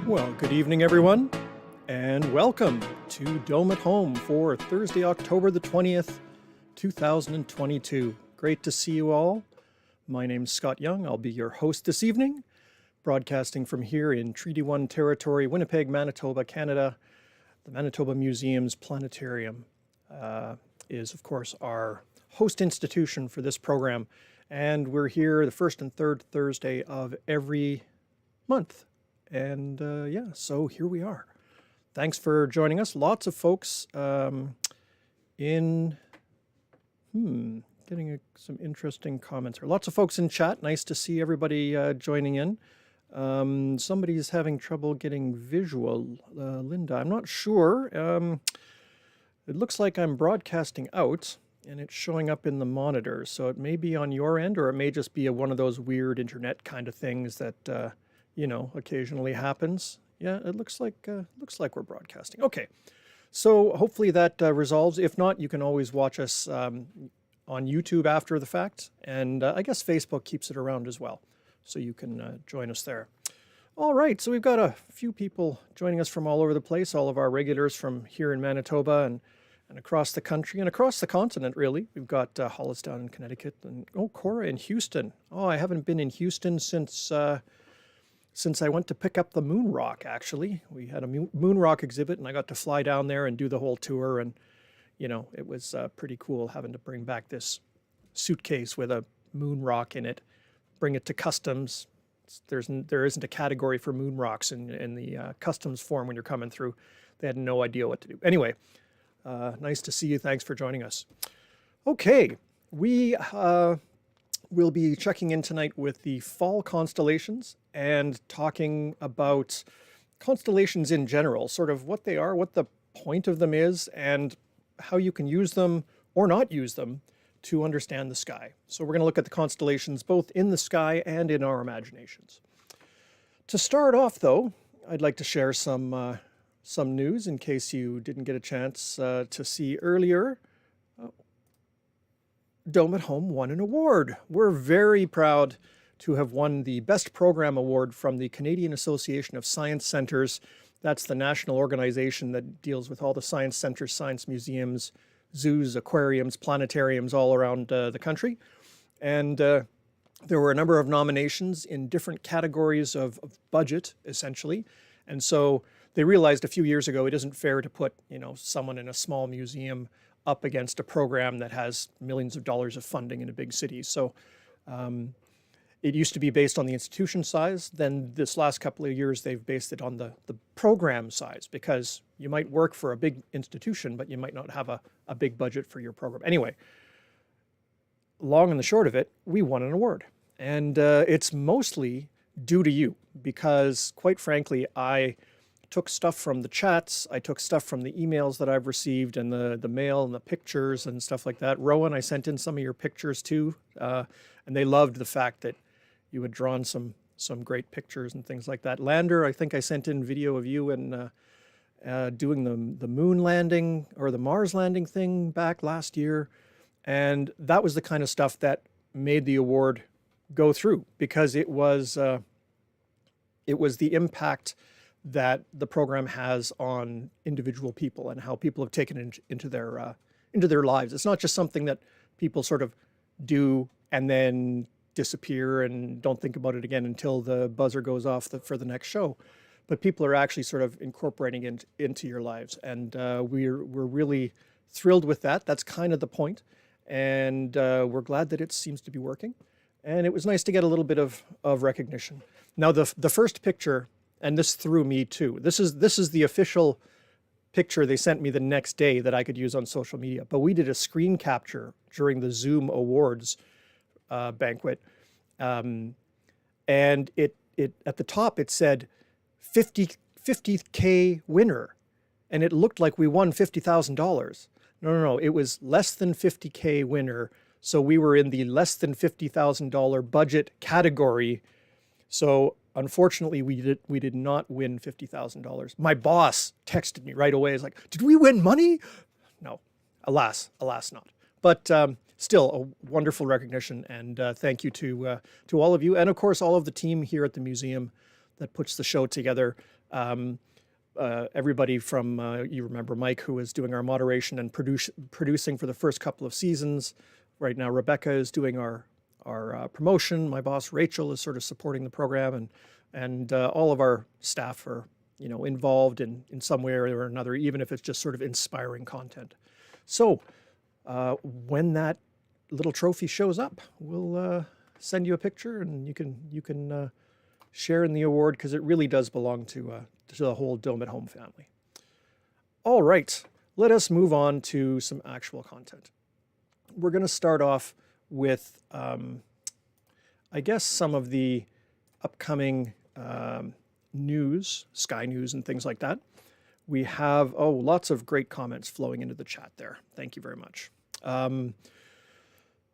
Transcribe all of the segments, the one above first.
Well, good evening, everyone, and welcome to Dome at Home for Thursday, October the 20th, 2022. Great to see you all. My name's Scott Young. I'll be your host this evening, broadcasting from here in Treaty 1 territory, Winnipeg, Manitoba, Canada. The Manitoba Museum's Planetarium is, of course, our host institution for this program, and we're here the first and third Thursday of every month. And so here we are. Thanks for joining us. Lots of folks getting some interesting comments here. Lots of folks in chat. Nice to see everybody joining in. Somebody's having trouble getting visual. Linda, I'm not sure. It looks like I'm broadcasting out and it's showing up in the monitor. So it may be on your end, or it may just be one of those weird internet kind of things that occasionally happens. Yeah, it looks like we're broadcasting. Okay, so hopefully that resolves. If not, you can always watch us on YouTube after the fact, and I guess Facebook keeps it around as well, so you can join us there. All right, so we've got a few people joining us from all over the place, all of our regulars from here in Manitoba and across the country and across the continent, really. We've got Hollis down in Connecticut, and Cora in Houston. I haven't been in Houston since I went to pick up the moon rock, actually. We had a moon rock exhibit, and I got to fly down there and do the whole tour, and, it was pretty cool having to bring back this suitcase with a moon rock in it, bring it to customs. There isn't a category for moon rocks in the customs form when you're coming through. They had no idea what to do. Anyway, nice to see you. Thanks for joining us. Okay, we'll be checking in tonight with the fall constellations and talking about constellations in general, sort of what they are, what the point of them is, and how you can use them or not use them to understand the sky. So we're going to look at the constellations both in the sky and in our imaginations. To start off, though, I'd like to share some news in case you didn't get a chance to see earlier. Dome at Home won an award. We're very proud to have won the Best Program Award from the Canadian Association of Science Centres. That's the national organization that deals with all the science centers, science museums, zoos, aquariums, planetariums all around the country. And there were a number of nominations in different categories of budget, essentially. And so they realized a few years ago it isn't fair to put, someone in a small museum up against a program that has millions of dollars of funding in a big city. So it used to be based on the institution size. Then this last couple of years, they've based it on the program size, because you might work for a big institution, but you might not have a big budget for your program. Anyway, long and the short of it, we won an award. And it's mostly due to you, because quite frankly, I took stuff from the chats, I took stuff from the emails that I've received and the mail and the pictures and stuff like that. Rowan, I sent in some of your pictures too, and they loved the fact that you had drawn some great pictures and things like that. Lander, I think I sent in video of you and doing the moon landing or the Mars landing thing back last year, and that was the kind of stuff that made the award go through, because it was the impact that the program has on individual people and how people have taken it into their lives. It's not just something that people sort of do and then disappear and don't think about it again until the buzzer goes off for the next show. But people are actually sort of incorporating it into your lives. And we're really thrilled with that. That's kind of the point. And we're glad that it seems to be working. And it was nice to get a little bit of recognition. Now, the first picture, and this threw me too. This is the official picture they sent me the next day that I could use on social media. But we did a screen capture during the Zoom Awards banquet, and it at the top it said 50K winner, and it looked like we won $50,000. No, it was less than 50K winner. So we were in the less than $50,000 budget category. So unfortunately, we did not win $50,000. My boss texted me right away. He's like, "Did we win money?" No, alas not. But still a wonderful recognition, and thank you to all of you, and of course all of the team here at the museum that puts the show together. Everybody from, you remember Mike, who was doing our moderation and producing for the first couple of seasons. Right now, Rebecca is doing our promotion. My boss, Rachel, is sort of supporting the program, and all of our staff are, involved in some way or another, even if it's just sort of inspiring content. So when that little trophy shows up, we'll send you a picture, and you can share in the award, because it really does belong to the whole Dome at Home family. All right, let us move on to some actual content. We're going to start off with, I guess, some of the upcoming news, Sky News and things like that. We have, lots of great comments flowing into the chat there. Thank you very much.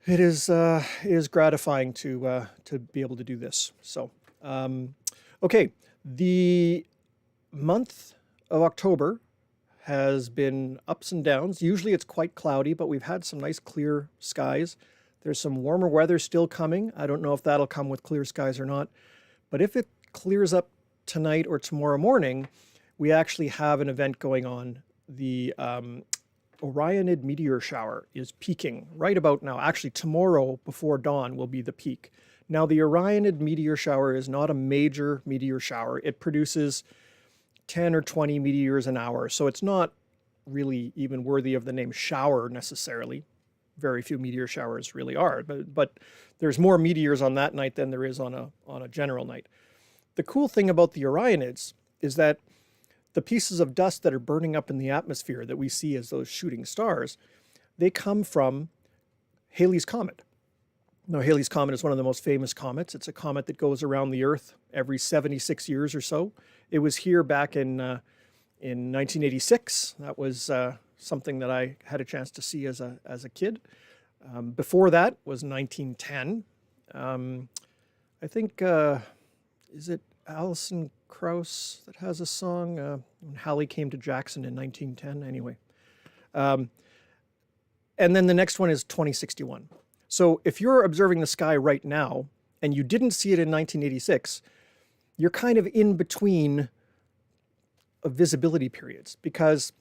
It is gratifying to be able to do this. So, okay, the month of October has been ups and downs. Usually it's quite cloudy, but we've had some nice clear skies. There's some warmer weather still coming. I don't know if that'll come with clear skies or not, but if it clears up tonight or tomorrow morning, we actually have an event going on. The Orionid meteor shower is peaking right about now. Actually, tomorrow before dawn will be the peak. Now, the Orionid meteor shower is not a major meteor shower. It produces 10 or 20 meteors an hour, so it's not really even worthy of the name shower necessarily. Very few meteor showers really are, but there's more meteors on that night than there is on a general night. The cool thing about the Orionids is that the pieces of dust that are burning up in the atmosphere that we see as those shooting stars, they come from Halley's Comet. Now, Halley's Comet is one of the most famous comets. It's a comet that goes around the Earth every 76 years or so. It was here back in 1986. That was something that I had a chance to see as a kid. Before that was 1910. I think, is it Alison Krauss that has a song, when Halley came to Jackson in 1910? Anyway. And then the next one is 2061. So if you're observing the sky right now and you didn't see it in 1986, you're kind of in between visibility periods, because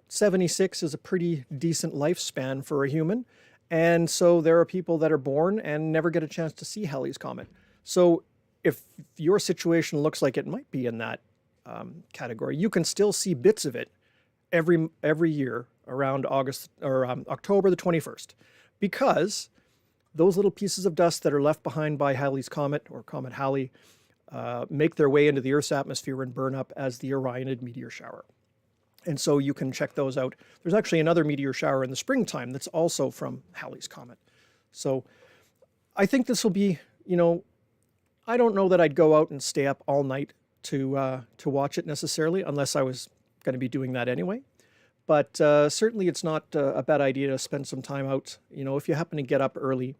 76 is a pretty decent lifespan for a human, and so there are people that are born and never get a chance to see Halley's Comet. So if your situation looks like it might be in that category, you can still see bits of it every year around October the 21st, because those little pieces of dust that are left behind by Halley's Comet, or Comet Halley, make their way into the Earth's atmosphere and burn up as the Orionid meteor shower. And so you can check those out. There's actually another meteor shower in the springtime that's also from Halley's Comet. So I think this will be, I don't know that I'd go out and stay up all night to watch it necessarily, unless I was going to be doing that anyway. But certainly it's not a bad idea to spend some time out. If you happen to get up early,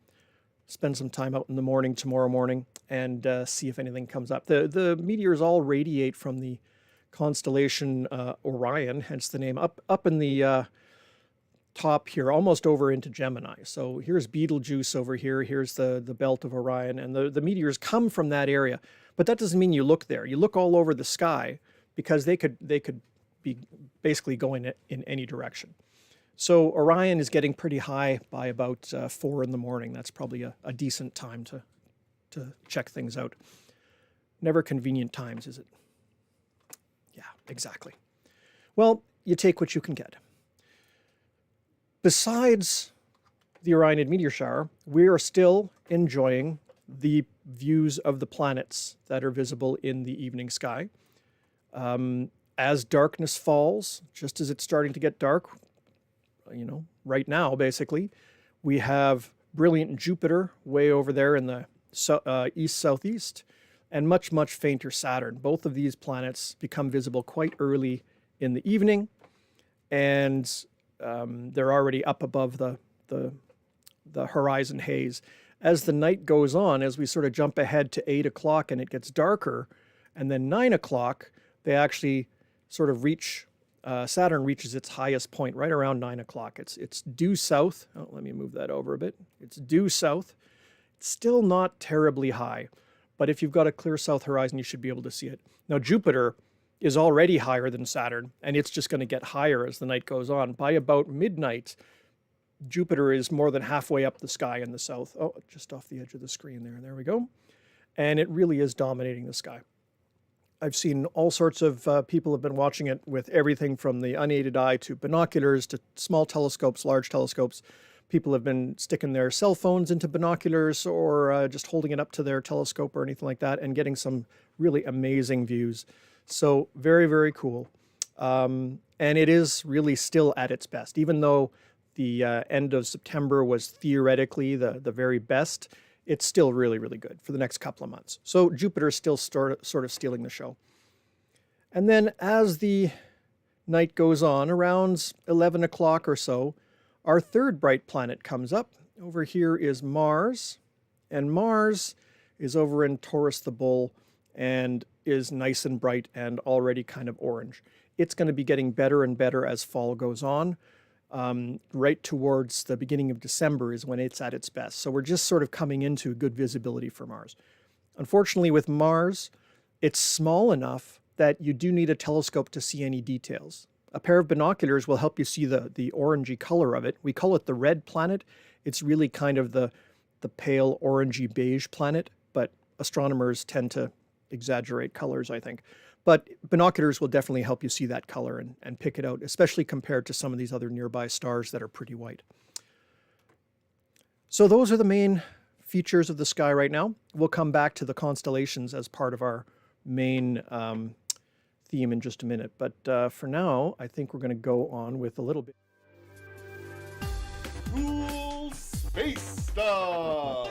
spend some time out in the morning, tomorrow morning, and see if anything comes up. The meteors all radiate from the constellation Orion, hence the name, up in the top here, almost over into Gemini. So here's Betelgeuse over here. Here's the belt of Orion, and the meteors come from that area. But that doesn't mean you look there. You look all over the sky, because they could be basically going in any direction. So Orion is getting pretty high by about 4 in the morning. That's probably a decent time to check things out. Never convenient times, is it? Yeah, exactly. Well, you take what you can get. Besides the Orionid meteor shower, we are still enjoying the views of the planets that are visible in the evening sky. As darkness falls, just as it's starting to get dark, right now, basically, we have brilliant Jupiter way over there in the east-southeast, and much, much fainter Saturn. Both of these planets become visible quite early in the evening, and they're already up above the horizon haze. As the night goes on, as we sort of jump ahead to 8 o'clock and it gets darker, and then 9 o'clock, they actually sort of Saturn reaches its highest point right around 9 o'clock. It's due south. Oh, let me move that over a bit. It's due south. It's still not terribly high, but if you've got a clear south horizon, you should be able to see it. Now, Jupiter is already higher than Saturn, and it's just going to get higher as the night goes on. By about midnight, Jupiter is more than halfway up the sky in the south. Oh, just off the edge of the screen there. There we go. And it really is dominating the sky. I've seen all sorts of people have been watching it with everything from the unaided eye to binoculars to small telescopes, large telescopes. People have been sticking their cell phones into binoculars or just holding it up to their telescope or anything like that and getting some really amazing views. So very, very cool. And it is really still at its best, even though the end of September was theoretically the very best. It's still really, really good for the next couple of months. So Jupiter is still sort of stealing the show. And then as the night goes on, around 11 o'clock or so, our third bright planet comes up. Over here is Mars, and Mars is over in Taurus the Bull and is nice and bright and already kind of orange. It's going to be getting better and better as fall goes on. Right towards the beginning of December is when it's at its best. So we're just sort of coming into good visibility for Mars. Unfortunately, with Mars, it's small enough that you do need a telescope to see any details. A pair of binoculars will help you see the orangey color of it. We call it the red planet. It's really kind of the pale orangey beige planet, but astronomers tend to exaggerate colors, I think. But binoculars will definitely help you see that color and pick it out, especially compared to some of these other nearby stars that are pretty white. So those are the main features of the sky right now. We'll come back to the constellations as part of our main theme in just a minute. But for now, I think we're going to go on with a little bit. Cool space stuff!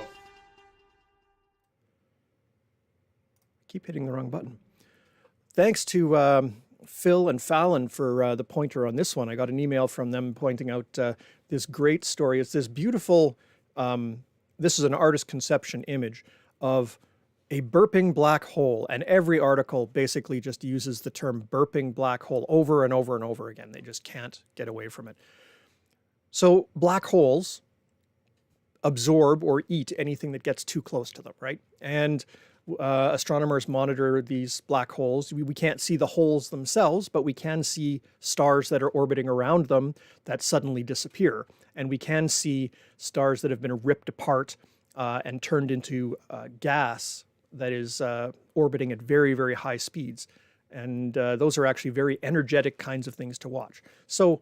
Keep hitting the wrong button. Thanks to Phil and Fallon for the pointer on this one. I got an email from them pointing out this great story. It's this beautiful, this is an artist conception image of a burping black hole. And every article basically just uses the term burping black hole over and over and over again. They just can't get away from it. So black holes absorb or eat anything that gets too close to them, right? And astronomers monitor these black holes. We can't see the holes themselves, but we can see stars that are orbiting around them that suddenly disappear. And we can see stars that have been ripped apart and turned into gas that is orbiting at very, very high speeds. And those are actually very energetic kinds of things to watch. So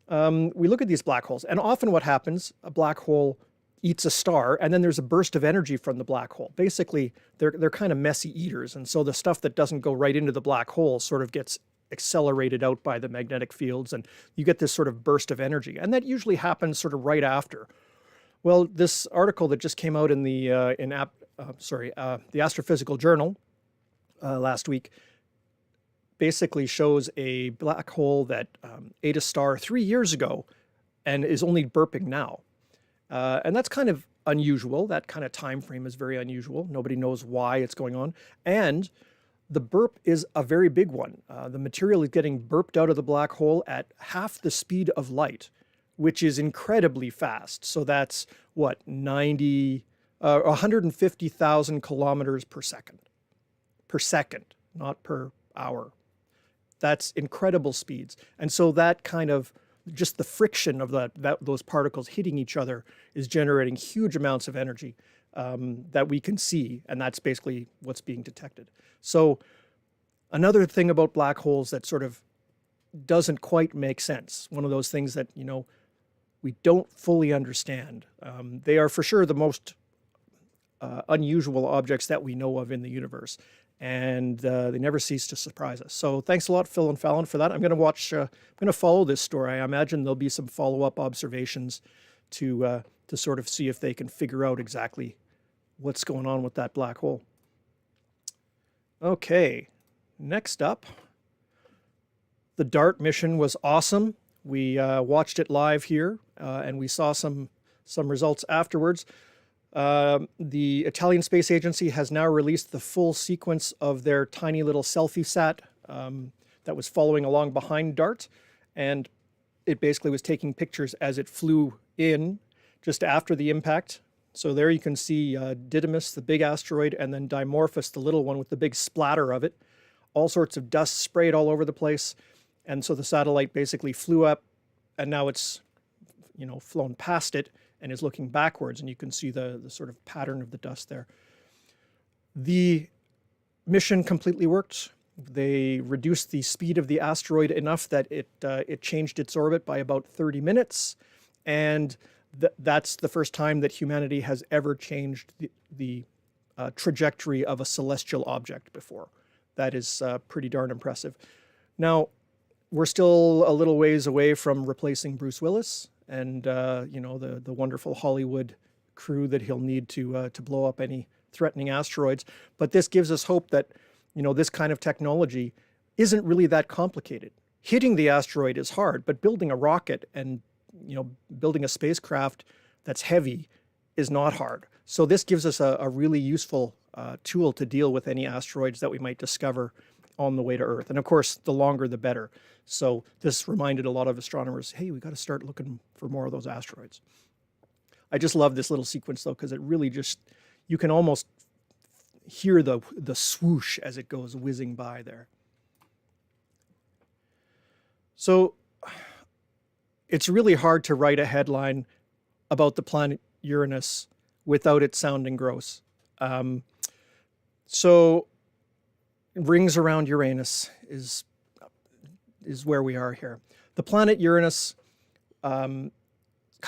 we look at these black holes, and often what happens, a black hole eats a star, and then there's a burst of energy from the black hole. Basically, they're kind of messy eaters, and so the stuff that doesn't go right into the black hole sort of gets accelerated out by the magnetic fields, and you get this sort of burst of energy. And that usually happens sort of right after. Well, this article that just came out in the the Astrophysical Journal last week basically shows a black hole that ate a star 3 years ago and is only burping now. And that's kind of unusual. That kind of time frame is very unusual. Nobody knows why it's going on. And the burp is a very big one. The material is getting burped out of the black hole at half the speed of light, which is incredibly fast. So that's what, 150,000 kilometers per second. Per second, not per hour. That's incredible speeds. And so that kind of just the friction of those particles hitting each other is generating huge amounts of energy that we can see, and that's basically what's being detected. So another thing about black holes that sort of doesn't quite make sense, one of those things that, you know, we don't fully understand. They are for sure the most unusual objects that we know of in the universe. And they never cease to surprise us. So thanks a lot, Phil and Fallon, for that. I'm going to follow this story. I imagine there'll be some follow-up observations to sort of see if they can figure out exactly what's going on with that black hole. Okay, next up, the DART mission was awesome. We watched it live here, and we saw some results afterwards. The Italian Space Agency has now released the full sequence of their tiny little selfie sat that was following along behind DART, and it basically was taking pictures as it flew in just after the impact. So there you can see Didymus, the big asteroid, and then Dimorphos, the little one with the big splatter of it, all sorts of dust sprayed all over the place. And so the satellite basically flew up, and now it's, flown past it and is looking backwards, and you can see the sort of pattern of the dust there. The mission completely worked. They reduced the speed of the asteroid enough that it changed its orbit by about 30 minutes, and that's the first time that humanity has ever changed the trajectory of a celestial object before. That is pretty darn impressive. Now, we're still a little ways away from replacing Bruce Willis and the wonderful Hollywood crew that he'll need to blow up any threatening asteroids. But this gives us hope that this kind of technology isn't really that complicated. Hitting the asteroid is hard, but building a rocket and building a spacecraft that's heavy is not hard. So this gives us a really useful tool to deal with any asteroids that we might discover on the way to Earth. And of course, the longer the better. So this reminded a lot of astronomers, hey, we got to start looking for more of those asteroids. I just love this little sequence though, because it really just, you can almost hear the swoosh as it goes whizzing by there. So it's really hard to write a headline about the planet Uranus without it sounding gross. So rings around Uranus is where we are here. The planet Uranus, kind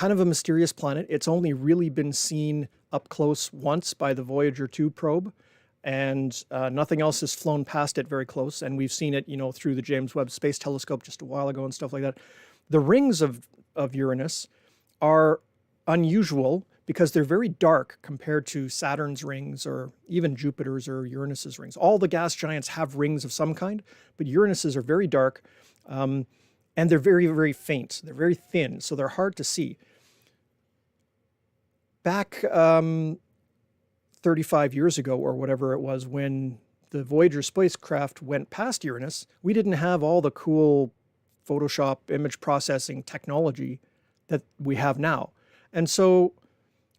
of a mysterious planet. It's only really been seen up close once by the Voyager 2 probe, and nothing else has flown past it very close. And we've seen it, through the James Webb Space Telescope just a while ago and stuff like that. The rings of Uranus are unusual because they're very dark compared to Saturn's rings or even Jupiter's or Uranus's rings. All the gas giants have rings of some kind, but Uranus's are very dark, and they're very, very faint. They're very thin, so they're hard to see. Back 35 years ago or whatever it was, when the Voyager spacecraft went past Uranus, we didn't have all the cool Photoshop image processing technology that we have now. And so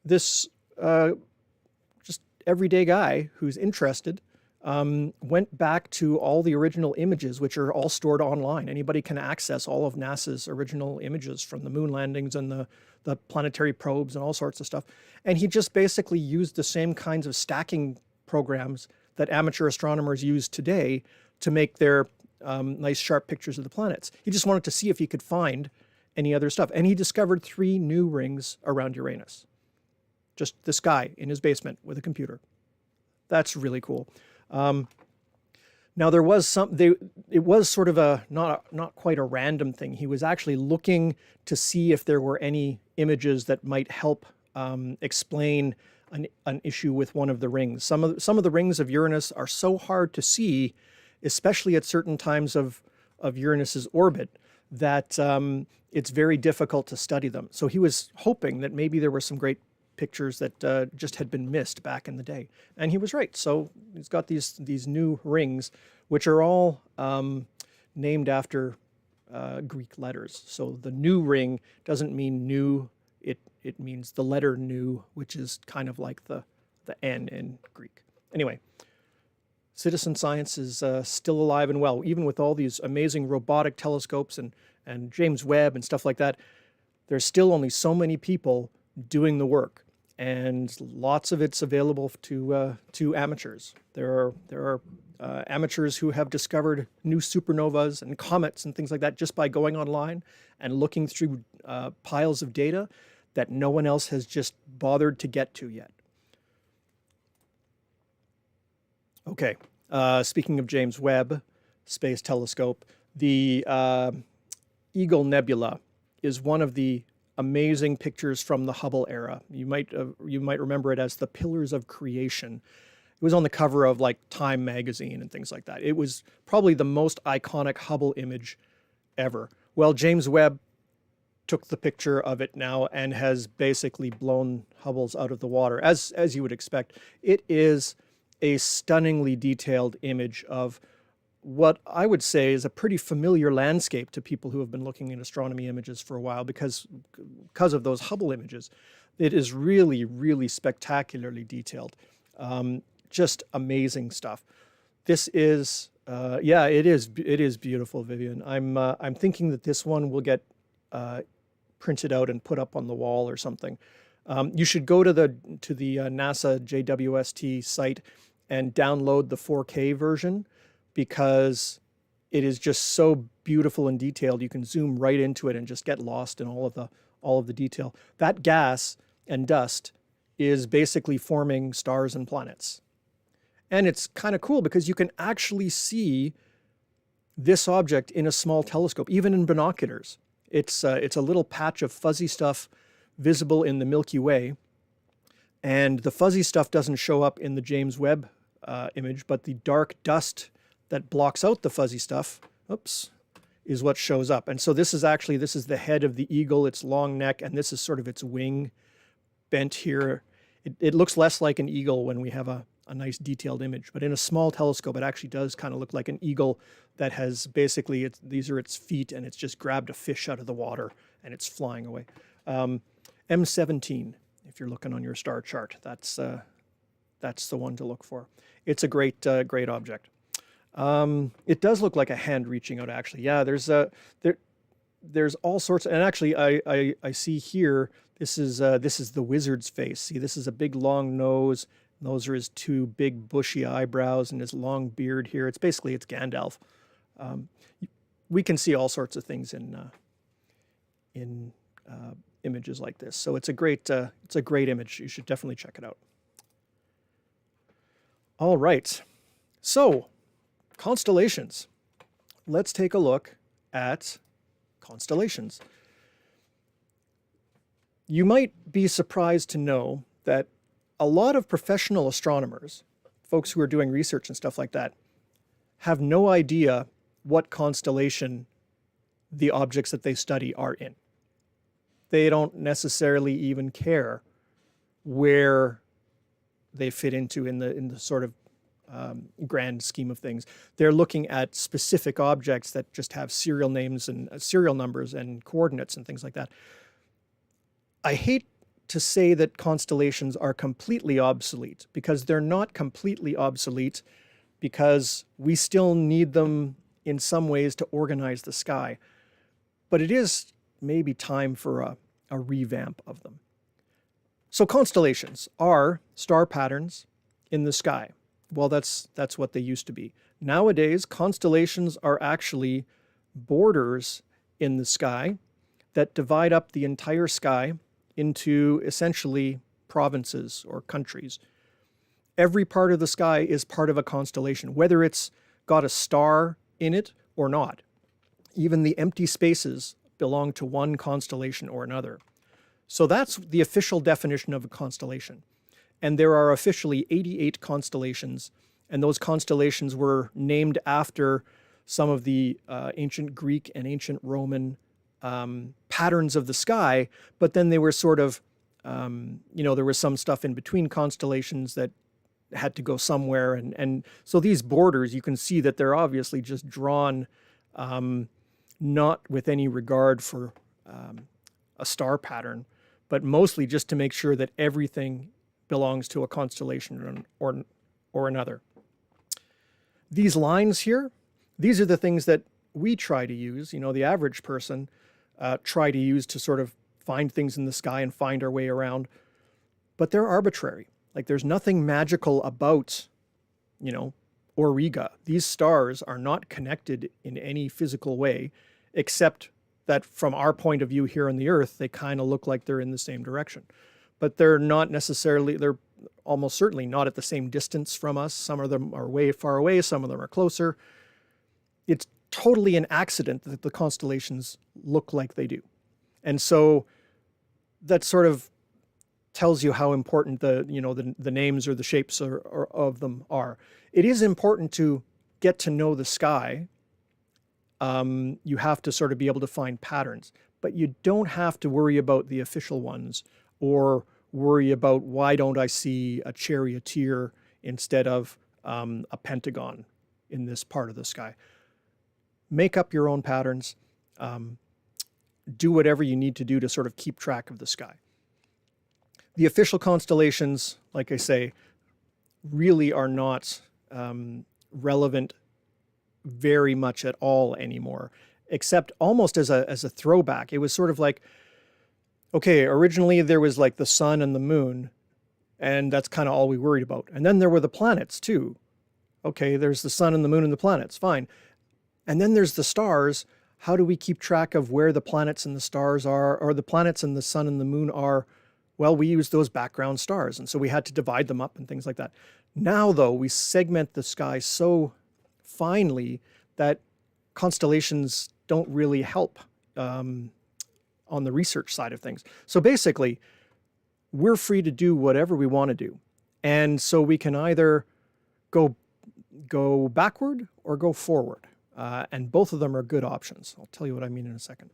this just everyday guy who's interested went back to all the original images, which are all stored online. Anybody can access all of NASA's original images from the moon landings and the planetary probes and all sorts of stuff. And he just basically used the same kinds of stacking programs that amateur astronomers use today to make their nice sharp pictures of the planets. He just wanted to see if he could find any other stuff. And he discovered 3 new rings around Uranus. Just this guy in his basement with a computer. That's really cool. Now there was it was sort of a, not quite a random thing. He was actually looking to see if there were any images that might help explain an issue with one of the rings. Some of the rings of Uranus are so hard to see, especially at certain times of Uranus's orbit, that it's very difficult to study them. So he was hoping that maybe there were some great pictures that just had been missed back in the day. And he was right. So he's got these new rings, which are all named after Greek letters. So the new ring doesn't mean new. It means the letter nu, which is kind of like the N in Greek. Anyway, citizen science is still alive and well, even with all these amazing robotic telescopes and James Webb and stuff like that. There's still only so many people doing the work, and lots of it's available to amateurs. There are amateurs who have discovered new supernovas and comets and things like that just by going online and looking through piles of data that no one else has just bothered to get to yet. Okay, speaking of James Webb Space Telescope, the Eagle Nebula is one of the amazing pictures from the Hubble era. You might remember it as the Pillars of Creation. It was on the cover of like Time magazine and things like that. It was probably the most iconic Hubble image ever. Well, James Webb took the picture of it now and has basically blown Hubble's out of the water, as you would expect. It is a stunningly detailed image of what I would say is a pretty familiar landscape to people who have been looking at astronomy images for a while because of those Hubble images. It is really, really spectacularly detailed. Just amazing stuff. This is Yeah, it is. It is beautiful, Vivian. I'm thinking that this one will get printed out and put up on the wall or something. You should go to the NASA JWST site and download the 4K version because it is just so beautiful and detailed. You can zoom right into it and just get lost in all of the detail. That gas and dust is basically forming stars and planets. And it's kind of cool because you can actually see this object in a small telescope, even in binoculars. It's a little patch of fuzzy stuff visible in the Milky Way. And the fuzzy stuff doesn't show up in the James Webb image, but the dark dust that blocks out the fuzzy stuff, is what shows up. And so this is the head of the eagle, its long neck, and this is sort of its wing bent here. It looks less like an eagle when we have a nice detailed image, but in a small telescope, it actually does kind of look like an eagle that has basically, these are its feet, and it's just grabbed a fish out of the water and it's flying away. M17, if you're looking on your star chart, that's the one to look for. It's a great object. It does look like a hand reaching out, actually. Yeah, there's all sorts, and actually I see here, this is the wizard's face. See, this is a big long nose. Those are his two big bushy eyebrows and his long beard here. It's Gandalf. We can see all sorts of things in images like this. So it's a great image. You should definitely check it out. All right. So constellations. Let's take a look at constellations. You might be surprised to know that a lot of professional astronomers, folks who are doing research and stuff like that, have no idea what constellation the objects that they study are in. They don't necessarily even care where they fit into in the sort of grand scheme of things. They're looking at specific objects that just have serial names and serial numbers and coordinates and things like that. I hate to say that constellations are completely obsolete, because they're not completely obsolete, because we still need them in some ways to organize the sky. But it is maybe time for a revamp of them. So constellations are star patterns in the sky. Well, that's what they used to be. Nowadays, constellations are actually borders in the sky that divide up the entire sky into essentially provinces or countries. Every part of the sky is part of a constellation, whether it's got a star in it or not. Even the empty spaces belong to one constellation or another. So that's the official definition of a constellation. And there are officially 88 constellations, and those constellations were named after some of the ancient Greek and ancient Roman patterns of the sky, but then they were sort of, there was some stuff in between constellations that had to go somewhere. And so these borders, you can see that they're obviously just drawn not with any regard for a star pattern, but mostly just to make sure that everything belongs to a constellation or another. These lines here, these are the things that we try to use, the average person try to use to sort of find things in the sky and find our way around. But they're arbitrary. Like, there's nothing magical about, Auriga. These stars are not connected in any physical way, except that from our point of view here on the Earth, they kind of look like they're in the same direction. But they're almost certainly not at the same distance from us. Some of them are way far away, some of them are closer. It's totally an accident that the constellations look like they do. And so that sort of tells you how important the names or the shapes of them are. It is important to get to know the sky. You have to sort of be able to find patterns, but you don't have to worry about the official ones or worry about, why don't I see a charioteer instead of a pentagon in this part of the sky. Make up your own patterns. Do whatever you need to do to sort of keep track of the sky. The official constellations, like I say, really are not relevant very much at all anymore, except almost as a throwback. It was sort of like, okay, originally there was like the sun and the moon, and that's kind of all we worried about. And then there were the planets too. Okay, there's the sun and the moon and the planets, fine. And then there's the stars. How do we keep track of where the planets and the stars are, or the planets and the sun and the moon are? Well, we use those background stars, and so we had to divide them up and things like that. Now, though, we segment the sky so finely that constellations don't really help on the research side of things. So basically, we're free to do whatever we want to do. And so we can either go backward or go forward. And both of them are good options. I'll tell you what I mean in a second.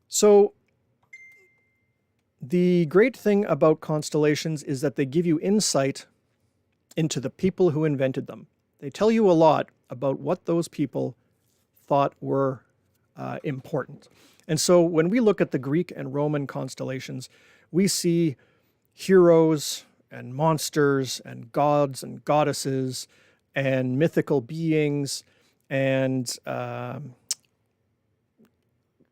So the great thing about constellations is that they give you insight into the people who invented them. They tell you a lot about what those people thought were important. And so when we look at the Greek and Roman constellations, we see heroes and monsters and gods and goddesses and mythical beings and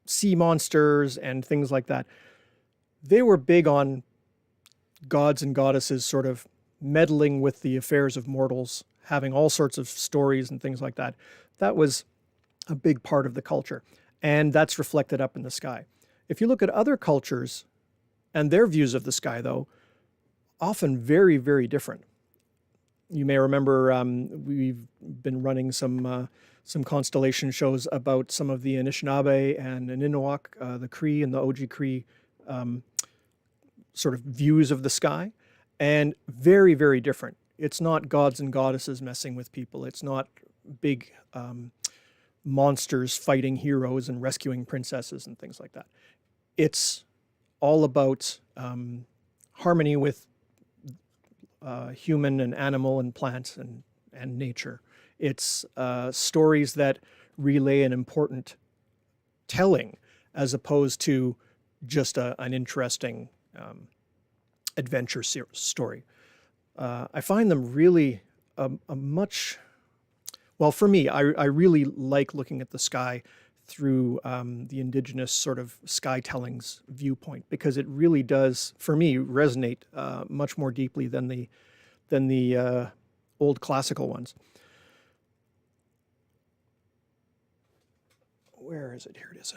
sea monsters and things like that. They were big on gods and goddesses sort of meddling with the affairs of mortals, having all sorts of stories and things like that. That was a big part of the culture, and that's reflected up in the sky. If you look at other cultures and their views of the sky, though, often very, very different. You may remember we've been running some constellation shows about some of the Anishinaabe and Niniwak, the Cree and the Oji Cree sort of views of the sky, and very, very different. It's not gods and goddesses messing with people. It's not big monsters fighting heroes and rescuing princesses and things like that. It's all about harmony with human and animal and plant and nature. It's stories that relay an important telling as opposed to just an interesting adventure story. I find them really a much, well, for me, I really like looking at the sky through the Indigenous sort of sky tellings viewpoint, because it really does, for me, resonate much more deeply than the old classical ones. Where is it? Here it is.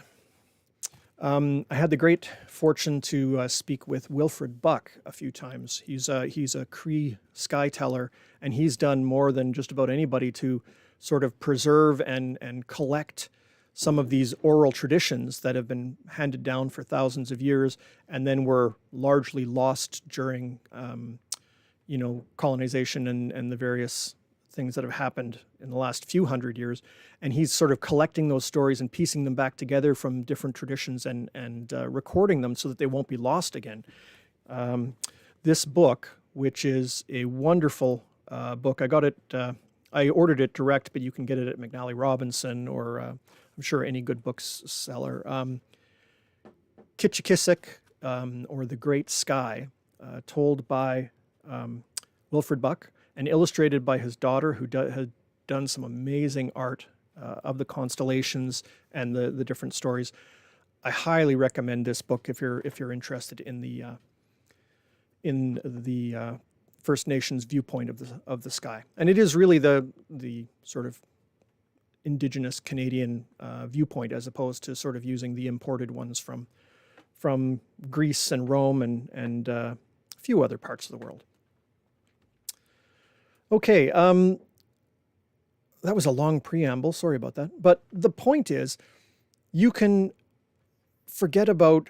I had the great fortune to speak with Wilfred Buck a few times. He's a Cree sky teller, and he's done more than just about anybody to sort of preserve and collect some of these oral traditions that have been handed down for thousands of years and then were largely lost during, colonization and the various things that have happened in the last few hundred years. And he's sort of collecting those stories and piecing them back together from different traditions and recording them so that they won't be lost again. This book, which is a wonderful book, I ordered it direct, but you can get it at McNally Robinson or I'm sure any good bookseller. Kitchikisik, or The Great Sky, told by Wilfred Buck and illustrated by his daughter, who had done some amazing art of the constellations and the different stories. I highly recommend this book if you're interested in the First Nations viewpoint of the sky. And it is really the sort of Indigenous Canadian viewpoint, as opposed to sort of using the imported ones from Greece and Rome and a few other parts of the world. Okay, that was a long preamble. Sorry about that. But the point is, you can forget about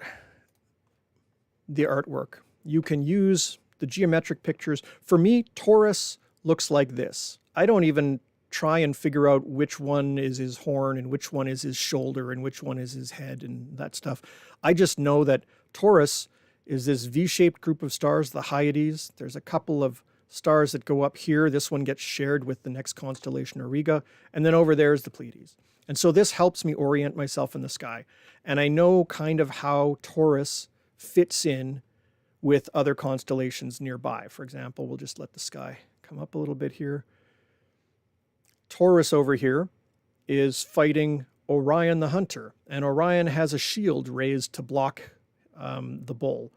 the artwork. You can use the geometric pictures. For me, Taurus looks like this. I don't even try and figure out which one is his horn and which one is his shoulder and which one is his head and that stuff. I just know that Taurus is this V-shaped group of stars, the Hyades. There's a couple of stars that go up here. This one gets shared with the next constellation, Auriga, and then over there is the Pleiades. And so this helps me orient myself in the sky. And I know kind of how Taurus fits in with other constellations nearby. For example, we'll just let the sky come up a little bit here. Taurus over here is fighting Orion the Hunter, and Orion has a shield raised to block the bull.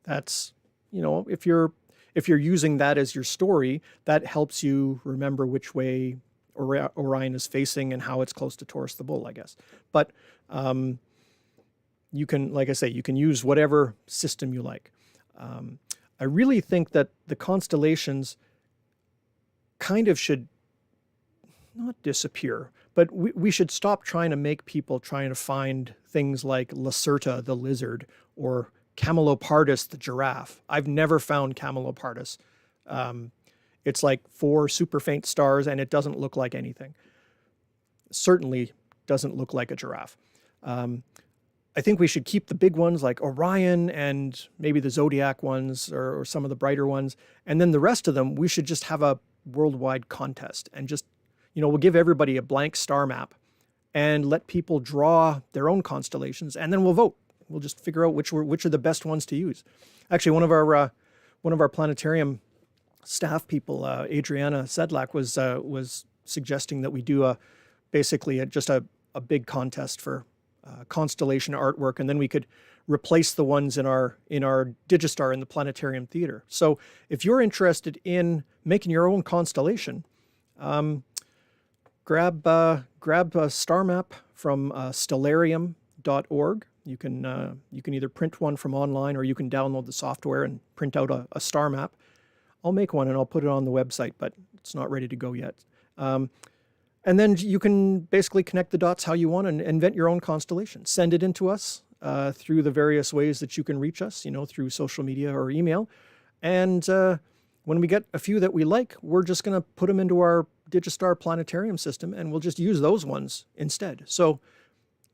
That's, if you're using that as your story, that helps you remember which way Orion is facing and how it's close to Taurus the bull, I guess. But you can, like I say, you can use whatever system you like. I really think that the constellations kind of should not disappear, but we should stop trying to make people trying to find things like Lacerta the lizard or Camelopardus the giraffe. I've never found Camelopardus. It's like 4 super faint stars and it doesn't look like anything. Certainly doesn't look like a giraffe. I think we should keep the big ones like Orion and maybe the Zodiac ones or some of the brighter ones. And then the rest of them, we should just have a worldwide contest and just, we'll give everybody a blank star map and let people draw their own constellations, and then we'll vote. We'll just figure out which are the best ones to use. Actually, one of our planetarium staff people, Adriana Sedlak, was suggesting that we do basically just a big contest for constellation artwork, and then we could replace the ones in our Digistar in the Planetarium Theater. So if you're interested in making your own constellation, grab a star map from stellarium.org. You can either print one from online or you can download the software and print out a star map. I'll make one and I'll put it on the website, but it's not ready to go yet. And then you can basically connect the dots how you want and invent your own constellation. Send it in to us through the various ways that you can reach us, through social media or email. And when we get a few that we like, we're just going to put them into our Digistar planetarium system, and we'll just use those ones instead. So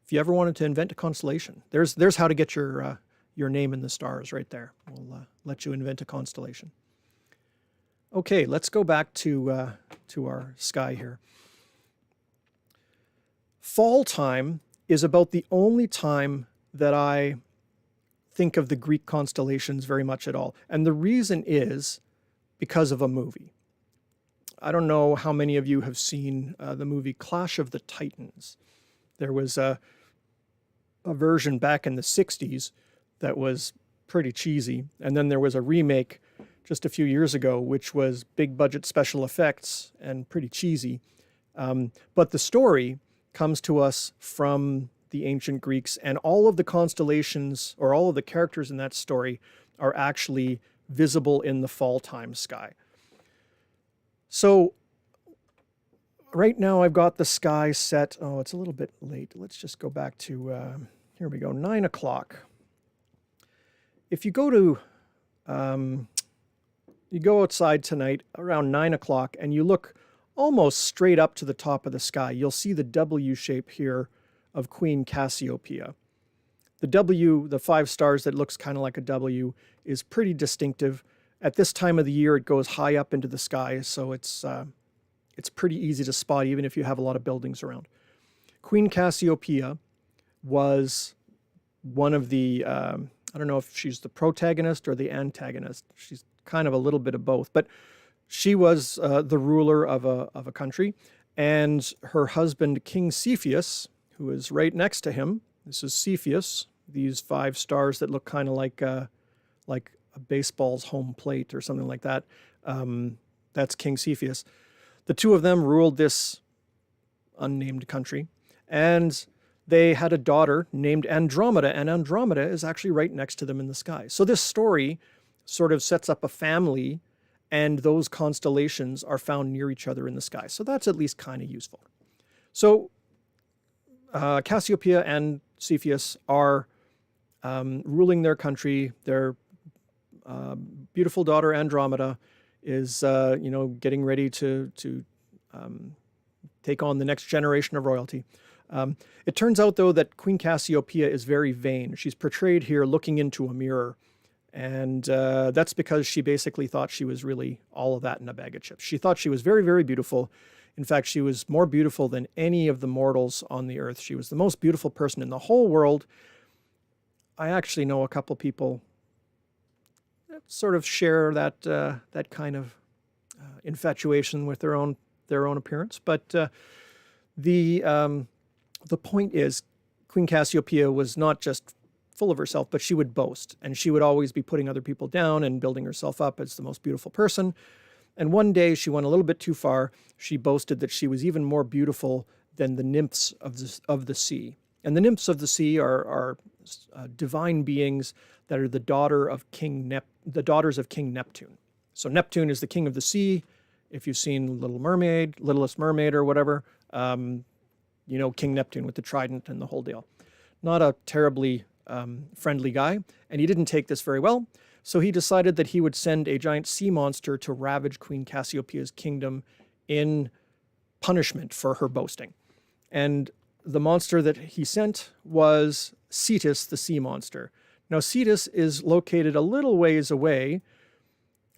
if you ever wanted to invent a constellation, there's how to get your name in the stars right there. We'll let you invent a constellation. Okay, let's go back to our sky here. Fall time is about the only time that I think of the Greek constellations very much at all. And the reason is because of a movie. I don't know how many of you have seen the movie Clash of the Titans. There was a version back in the 60s that was pretty cheesy. And then there was a remake just a few years ago, which was big budget special effects and pretty cheesy. But the story comes to us from the ancient Greeks, and all of the constellations or all of the characters in that story are actually visible in the fall time sky. So right now I've got the sky set. Oh, it's a little bit late. Let's just go back to, here we go, 9 o'clock. If you go to, you go outside tonight around 9 o'clock and you look almost straight up to the top of the sky, you'll see the W shape here of Queen Cassiopeia. The W, the 5 stars that looks kind of like a W, is pretty distinctive. At this time of the year, it goes high up into the sky, so it's pretty easy to spot even if you have a lot of buildings around. Queen Cassiopeia was one of the, I don't know if she's the protagonist or the antagonist. She's kind of a little bit of both, but she was the ruler of a country, and her husband, King Cepheus, who is right next to him. This is Cepheus, these 5 stars that look kind of like a baseball's home plate or something like that. That's King Cepheus. The two of them ruled this unnamed country, and they had a daughter named Andromeda, and Andromeda is actually right next to them in the sky. So this story sort of sets up a family, and those constellations are found near each other in the sky. So that's at least kind of useful. So Cassiopeia and Cepheus are ruling their country. Their beautiful daughter Andromeda is, getting ready to take on the next generation of royalty. It turns out, though, that Queen Cassiopeia is very vain. She's portrayed here looking into a mirror. And that's because she basically thought she was really all of that in a bag of chips. She thought she was very, very beautiful. In fact, she was more beautiful than any of the mortals on the earth. She was the most beautiful person in the whole world. I actually know a couple people that sort of share that kind of infatuation with their own their own appearance. But the point is, Queen Cassiopeia was not just full of herself, but she would boast, and she would always be putting other people down and building herself up as the most beautiful person. And one day she went a little bit too far. She boasted that she was even more beautiful than the nymphs of the sea. And the nymphs of the sea are divine beings that are the daughters of King Neptune. So Neptune is the king of the sea. If you've seen Littlest Mermaid or whatever, you know King Neptune with the trident and the whole deal. Not a terribly friendly guy, and he didn't take this very well. So he decided that he would send a giant sea monster to ravage Queen Cassiopeia's kingdom in punishment for her boasting. And the monster that he sent was Cetus, the sea monster. Now, Cetus is located a little ways away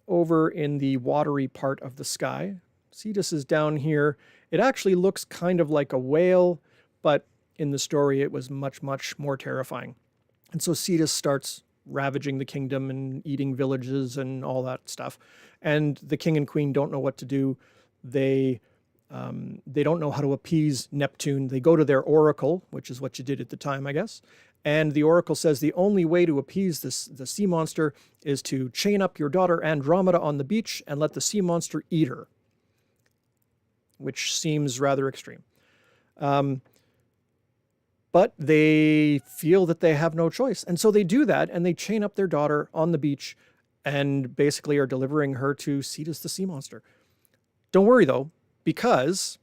over in the watery part of the sky. Cetus is down here. It actually looks kind of like a whale, but in the story it was much, much more terrifying. And so Cetus starts ravaging the kingdom and eating villages and all that stuff. And the king and queen don't know what to do. They don't know how to appease Neptune. They go to their oracle, which is what you did at the time, I guess. And the oracle says the only way to appease the sea monster is to chain up your daughter Andromeda on the beach and let the sea monster eat her, which seems rather extreme. But they feel that they have no choice. And so they do that, and they chain up their daughter on the beach and basically are delivering her to Cetus the sea monster. Don't worry, though, because,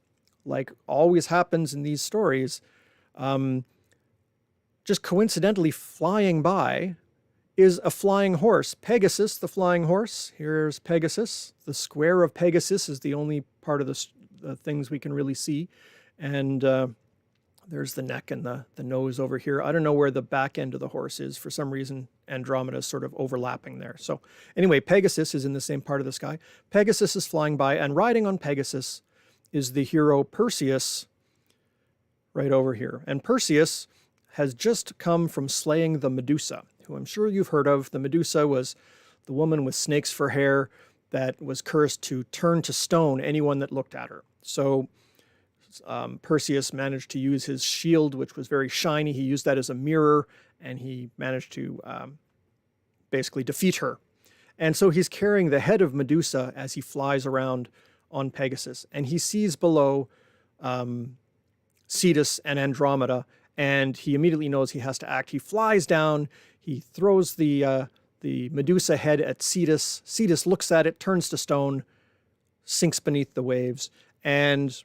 like always happens in these stories, just coincidentally flying by is a flying horse. Pegasus, the flying horse. Here's Pegasus. The square of Pegasus is the only part of the things we can really see. And there's the neck and the nose over here. I don't know where the back end of the horse is. For some reason, Andromeda is sort of overlapping there. So anyway, Pegasus is in the same part of the sky. Pegasus is flying by, and riding on Pegasus is the hero Perseus right over here. And Perseus has just come from slaying the Medusa, who I'm sure you've heard of. The Medusa was the woman with snakes for hair that was cursed to turn to stone anyone that looked at her. So Perseus managed to use his shield, which was very shiny. He used that as a mirror, and he managed to basically defeat her. And so he's carrying the head of Medusa as he flies around on Pegasus. And he sees below Cetus and Andromeda, and he immediately knows he has to act. He flies down, he throws the Medusa head at Cetus. Cetus looks at it, turns to stone, sinks beneath the waves, and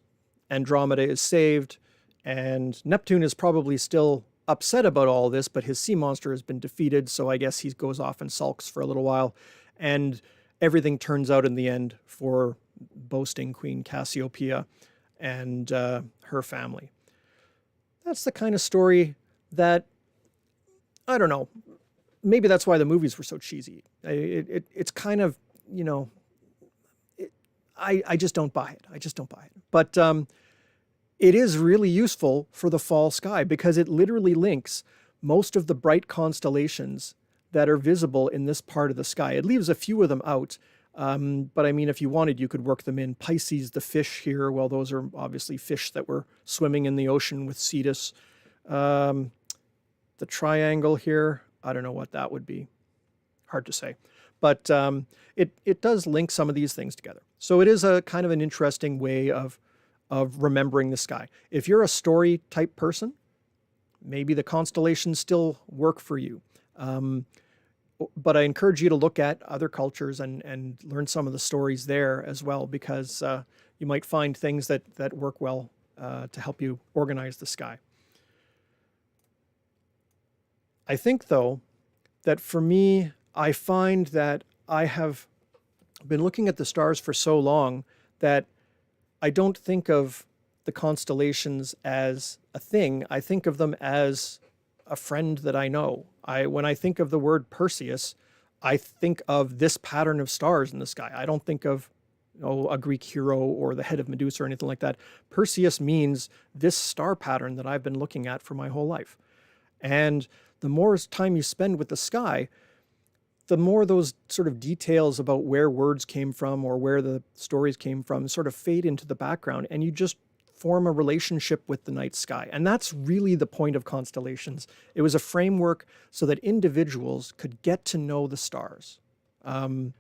Andromeda is saved. And Neptune is probably still upset about all this, but his sea monster has been defeated, so I guess he goes off and sulks for a little while. And everything turns out in the end for boasting Queen Cassiopeia and her family. That's the kind of story that, I don't know, maybe that's why the movies were so cheesy. It's kind of, you know, I just don't buy it. I just don't buy it. But it is really useful for the fall sky because it literally links most of the bright constellations that are visible in this part of the sky. It leaves a few of them out. But I mean, if you wanted, you could work them in. Pisces, the fish here, well, those are obviously fish that were swimming in the ocean with Cetus. The triangle here, I don't know what that would be. Hard to say. But it does link some of these things together. So it is a kind of an interesting way of remembering the sky. If you're a story type person, maybe the constellations still work for you. But I encourage you to look at other cultures and learn some of the stories there as well, because you might find things that work well to help you organize the sky. I think, though, that for me, I find that I have been looking at the stars for so long that I don't think of the constellations as a thing. I think of them as a friend that I know. When I think of the word Perseus, I think of this pattern of stars in the sky. I don't think of a Greek hero or the head of Medusa or anything like that. Perseus means this star pattern that I've been looking at for my whole life. And the more time you spend with the sky, the more those sort of details about where words came from or where the stories came from sort of fade into the background, and you just form a relationship with the night sky. And that's really the point of Constellations. It was a framework so that individuals could get to know the stars, and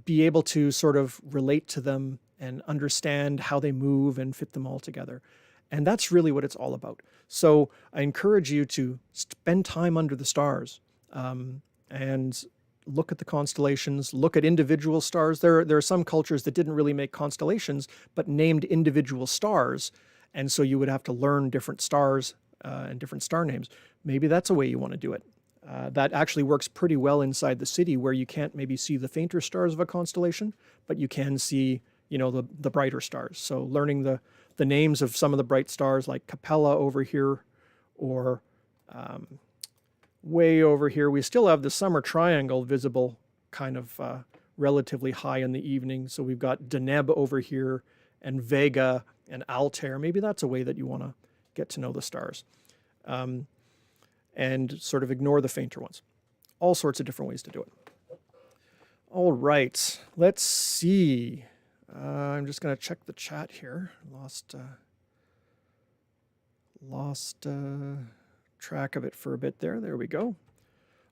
be able to sort of relate to them and understand how they move and fit them all together. And that's really what it's all about. So I encourage you to spend time under the stars, and look at the constellations, look at individual stars. There are some cultures that didn't really make constellations, but named individual stars. And so you would have to learn different stars and different star names. Maybe that's a way you want to do it. That actually works pretty well inside the city, where you can't maybe see the fainter stars of a constellation, but you can see, the brighter stars. So learning the names of some of the bright stars like Capella over here, or way over here, we still have the summer triangle visible kind of relatively high in the evening. So we've got Deneb over here and Vega and Altair. Maybe that's a way that you want to get to know the stars. And sort of ignore the fainter ones. All sorts of different ways to do it. All right, let's see. I'm just going to check the chat here. Lost track of it for a bit there. There we go.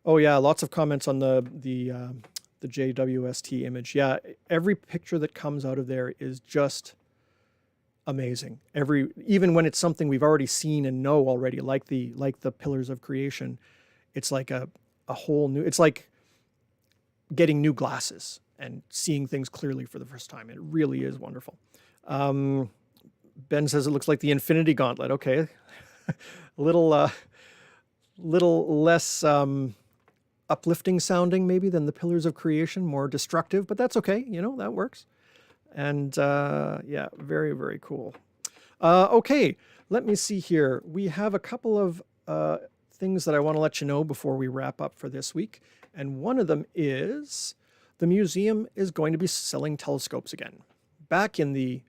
Oh yeah, lots of comments on the JWST image. Yeah, every picture that comes out of there is just amazing. Even when it's something we've already seen and know already, like the pillars of creation, it's like a whole new. It's like getting new glasses and seeing things clearly for the first time. It really is wonderful. Ben says it looks like the Infinity Gauntlet. Okay, a little less uplifting sounding maybe than the pillars of creation, more destructive, but that's okay. That works. And yeah, very, very cool. Okay, let me see here. We have a couple of things that I want to let you know before we wrap up for this week. And one of them is the museum is going to be selling telescopes again. Back in the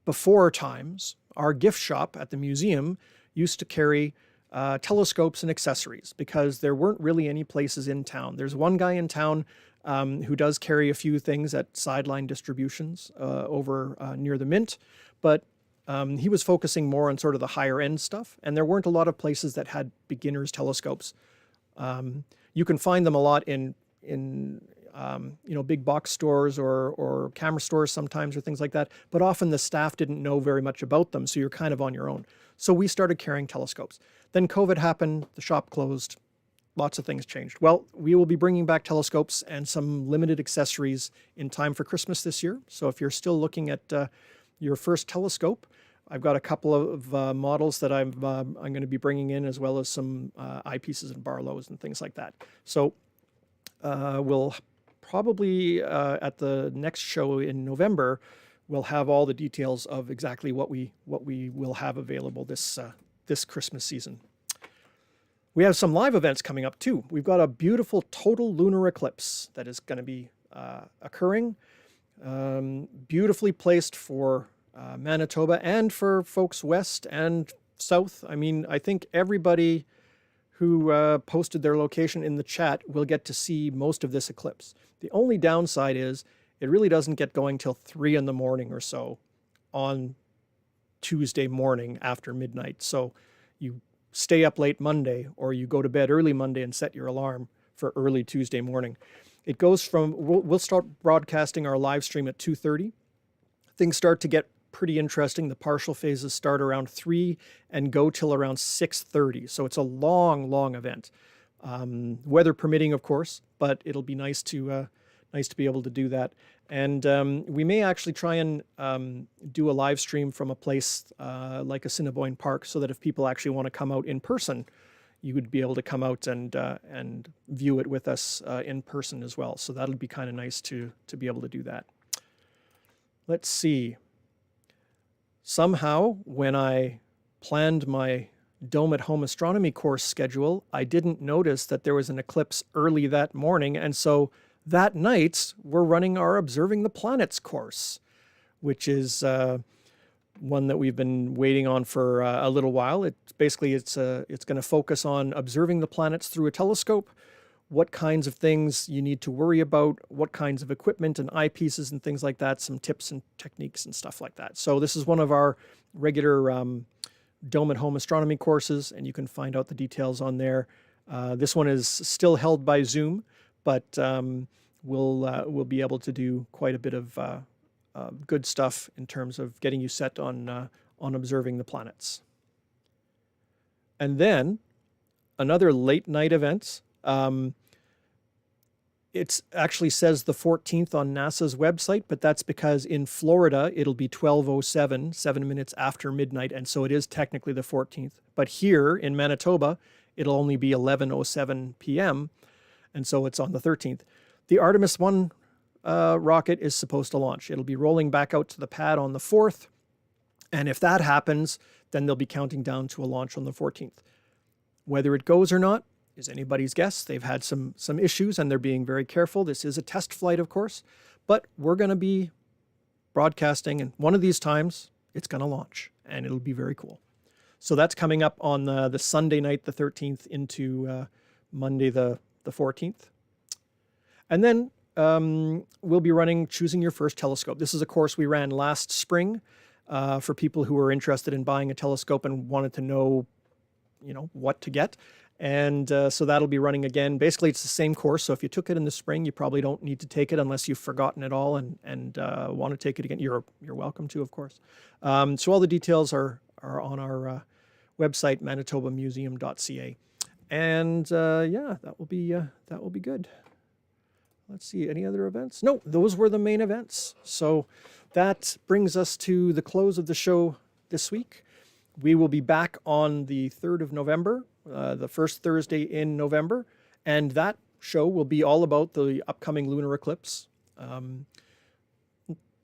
before times, our gift shop at the museum used to carry telescopes and accessories because there weren't really any places in town. There's one guy in town who does carry a few things at Sideline Distributions over near the Mint, but he was focusing more on sort of the higher end stuff, and there weren't a lot of places that had beginners telescopes. You can find them a lot in big box stores or camera stores sometimes, or things like that, but often the staff didn't know very much about them, so you're kind of on your own. So we started carrying telescopes. Then COVID happened, the shop closed, lots of things changed. Well, we will be bringing back telescopes and some limited accessories in time for Christmas this year. So if you're still looking at your first telescope, I've got a couple of models that I'm going to be bringing in, as well as some eyepieces and Barlows and things like that. So we'll probably at the next show in November, we'll have all the details of exactly what we will have available this Christmas season. We have some live events coming up too. We've got a beautiful total lunar eclipse that is going to be occurring, beautifully placed for Manitoba and for folks west and south. I mean, I think everybody who posted their location in the chat will get to see most of this eclipse. The only downside is it really doesn't get going till 3 in the morning or so on Tuesday morning after midnight. So you stay up late Monday, or you go to bed early Monday and set your alarm for early Tuesday morning. It goes from, we'll start broadcasting our live stream at 2:30. Things start to get pretty interesting. The partial phases start around 3 and go till around 6:30. So it's a long, long event. Weather permitting, of course, but it'll be nice to be able to do that. And we may actually try and do a live stream from a place like Assiniboine Park, so that if people actually want to come out in person, you would be able to come out and view it with us in person as well. So that'll be kind of nice to be able to do that. Let's see. Somehow, when I planned my Dome at Home astronomy course schedule, I didn't notice that there was an eclipse early that morning, and so that night we're running our Observing the Planets course, which is one that we've been waiting on for a little while. It's going to focus on observing the planets through a telescope, what kinds of things you need to worry about, what kinds of equipment and eyepieces and things like that, some tips and techniques and stuff like that. So this is one of our regular Dome at Home astronomy courses, and you can find out the details on there. This one is still held by Zoom, but we'll be able to do quite a bit of good stuff in terms of getting you set on observing the planets. And then another late night event. It actually says the 14th on NASA's website, but that's because in Florida it'll be 12:07, 7 minutes after midnight, and so it is technically the 14th. But here in Manitoba, it'll only be 11:07 p.m., and so it's on the 13th. The Artemis 1 rocket is supposed to launch. It'll be rolling back out to the pad on the 4th, and if that happens, then they'll be counting down to a launch on the 14th. Whether it goes or not is anybody's guess. They've had some issues, and they're being very careful. This is a test flight, of course, but we're going to be broadcasting, and one of these times, it's going to launch, and it'll be very cool. So that's coming up on the Sunday night, the 13th, into Monday, the 14th. And then we'll be running Choosing Your First Telescope. This is a course we ran last spring for people who were interested in buying a telescope and wanted to know, what to get. And so that'll be running again. Basically, it's the same course. So if you took it in the spring, you probably don't need to take it unless you've forgotten it all and want to take it again. You're welcome to, of course. So all the details are on our website, manitobamuseum.ca. And that will be good. Let's see, any other events? No, those were the main events. So that brings us to the close of the show this week. We will be back on the 3rd of November, the first Thursday in November, and that show will be all about the upcoming lunar eclipse.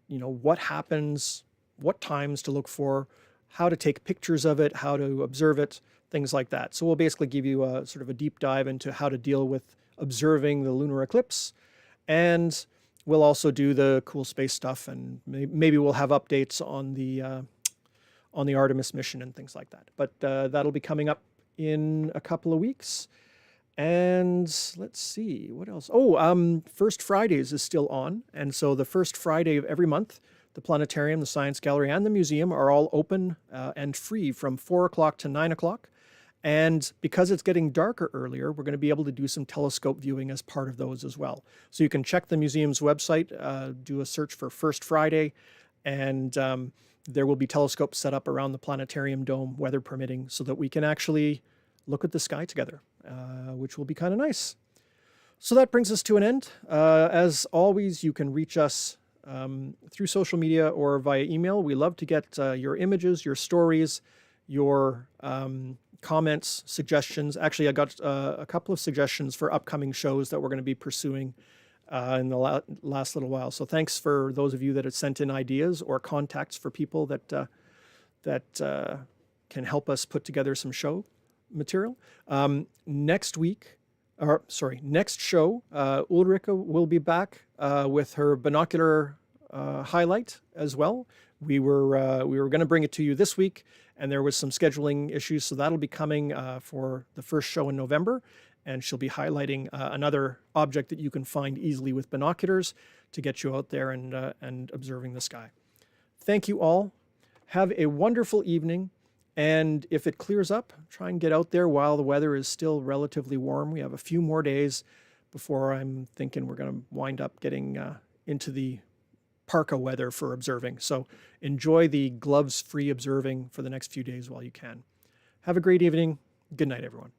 What happens, what times to look for, how to take pictures of it, how to observe it, things like that. So we'll basically give you a sort of a deep dive into how to deal with observing the lunar eclipse. And we'll also do the cool space stuff, and maybe we'll have updates on the Artemis mission and things like that. But that'll be coming up in a couple of weeks. And let's see, what else? First Fridays is still on. And so the first Friday of every month, the planetarium, the science gallery, and the museum are all open and free from 4 o'clock to 9 o'clock. And because it's getting darker earlier, we're going to be able to do some telescope viewing as part of those as well. So you can check the museum's website, do a search for First Friday, and there will be telescopes set up around the planetarium dome, weather permitting, so that we can actually look at the sky together, which will be kind of nice. So that brings us to an end. As always, you can reach us through social media or via email. We love to get your images, your stories, your comments, suggestions. Actually, I got a couple of suggestions for upcoming shows that we're going to be pursuing in the last little while. So thanks for those of you that have sent in ideas or contacts for people that can help us put together some show material. Next show, Ulrika will be back with her binocular highlight as well. We were going to bring it to you this week, and there was some scheduling issues, so that'll be coming for the first show in November, and she'll be highlighting another object that you can find easily with binoculars to get you out there and observing the sky. Thank you all. Have a wonderful evening, and if it clears up, try and get out there while the weather is still relatively warm. We have a few more days before I'm thinking we're going to wind up getting into the parka weather for observing. So enjoy the gloves-free observing for the next few days while you can. Have a great evening. Good night, everyone.